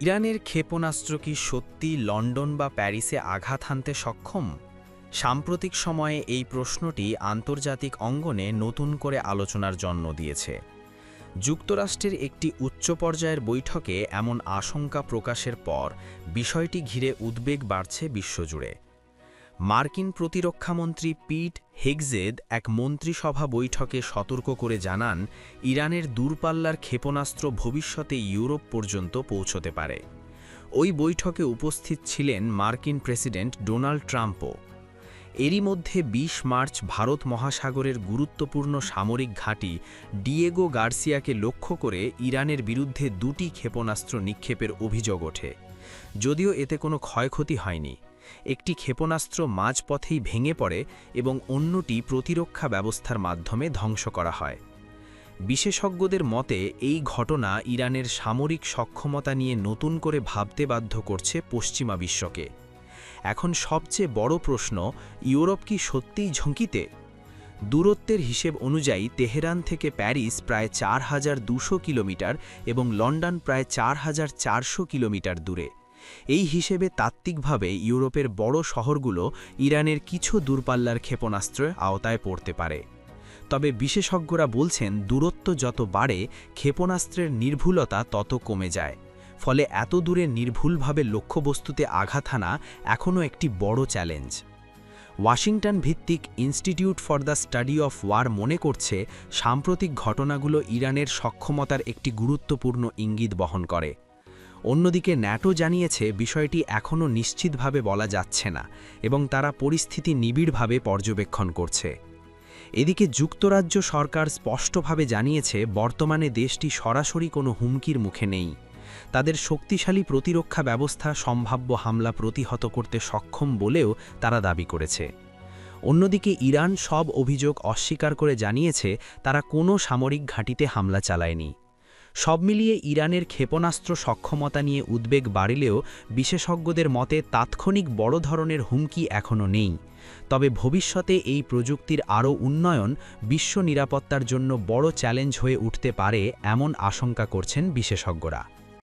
ইরানের ক্ষেপণাস্ত্র কি সত্যি লন্ডন বা প্যারিসে আঘাত হানতে সক্ষম? সাম্প্রতিক সময়ে এই প্রশ্নটি আন্তর্জাতিক অঙ্গনে নতুন করে আলোচনার জন্ম দিয়েছে। যুক্তরাষ্ট্রের একটি উচ্চ পর্যায়ের বৈঠকে এমন আশঙ্কা প্রকাশের পর বিষয়টি ঘিরে উদ্বেগ বাড়ছে বিশ্বজুড়ে। মার্কিন প্রতিরক্ষামন্ত্রী পিট হেগজেদ এক মন্ত্রিসভা বৈঠকে সতর্ক করে জানান, ইরানের দূরপাল্লার ক্ষেপণাস্ত্র ভবিষ্যতে ইউরোপ পর্যন্ত পৌঁছতে পারে। ওই বৈঠকে উপস্থিত ছিলেন মার্কিন প্রেসিডেন্ট ডোনাল্ড ট্রাম্পও। এরই মধ্যে ২০ মার্চ ভারত মহাসাগরের গুরুত্বপূর্ণ সামরিক ঘাঁটি ডিয়েগো গার্সিয়াকে লক্ষ্য করে ইরানের বিরুদ্ধে দুটি ক্ষেপণাস্ত্র নিক্ষেপের অভিযোগ ওঠে। যদিও এতে কোনো ক্ষয়ক্ষতি হয়নি। একটি ক্ষেপণাস্ত্র মাঝপথেই ভেঙে পড়ে এবং অন্যটি প্রতিরক্ষা ব্যবস্থার মাধ্যমে ধ্বংস করা হয়। বিশেষজ্ঞদের মতে এই ঘটনা ইরানের সামরিক সক্ষমতা নিয়ে নতুন করে ভাবতে বাধ্য করছে পশ্চিমা বিশ্বকে। এখন সবচেয়ে বড় প্রশ্ন, ইউরোপ কি সত্যিই ঝুঁকিতে? দূরত্বের হিসেব অনুযায়ী তেহরান থেকে প্যারিস প্রায় ৪,২০০ কিলোমিটার এবং লন্ডন প্রায় ৪,৪০০ কিলোমিটার দূরে। এই হিসেবে তাত্ত্বিকভাবে ইউরোপের বড় শহরগুলো ইরানের কিছু দূরপাল্লার ক্ষেপণাস্ত্রের আওতায় পড়তে পারে। তবে বিশেষজ্ঞরা বলছেন, দূরত্ব যত বাড়ে ক্ষেপণাস্ত্রের নির্ভুলতা তত কমে যায়। ফলে এত দূরে নির্ভুলভাবে লক্ষ্যবস্তুতে আঘাত হানা এখনও একটি বড় চ্যালেঞ্জ। ওয়াশিংটন ভিত্তিক Institute for the Study of War মনে করছে, সাম্প্রতিক ঘটনাগুলো ইরানের সক্ষমতার একটি গুরুত্বপূর্ণ ইঙ্গিত বহন করে। অন্যদিকে ন্যাটো জানিয়েছে বিষয়টি এখনও নিশ্চিতভাবে বলা যাচ্ছে না এবং তারা পরিস্থিতি নিবিড়ভাবে পর্যবেক্ষণ করছে। এদিকে যুক্তরাজ্য সরকার স্পষ্টভাবে জানিয়েছে বর্তমানে দেশটি সরাসরি কোনো হুমকির মুখে নেই। তাদের শক্তিশালী প্রতিরক্ষা ব্যবস্থা সম্ভাব্য হামলা প্রতিহত করতে সক্ষম বলেও তারা দাবি করেছে। অন্যদিকে ইরান সব অভিযোগ অস্বীকার করে জানিয়েছে তারা কোনো সামরিক ঘাঁটিতে হামলা চালায়নি। সব মিলিয়ে ইরানের ক্ষেপণাস্ত্র সক্ষমতা নিয়ে উদ্বেগ বাড়লেও বিশেষজ্ঞদের মতে তাৎক্ষণিক বড় ধরনের হুমকি এখনও নেই। তবে ভবিষ্যতে এই প্রযুক্তির আরও উন্নয়ন বিশ্ব নিরাপত্তার জন্য বড় চ্যালেঞ্জ হয়ে উঠতে পারে এমন আশঙ্কা করছেন বিশেষজ্ঞরা।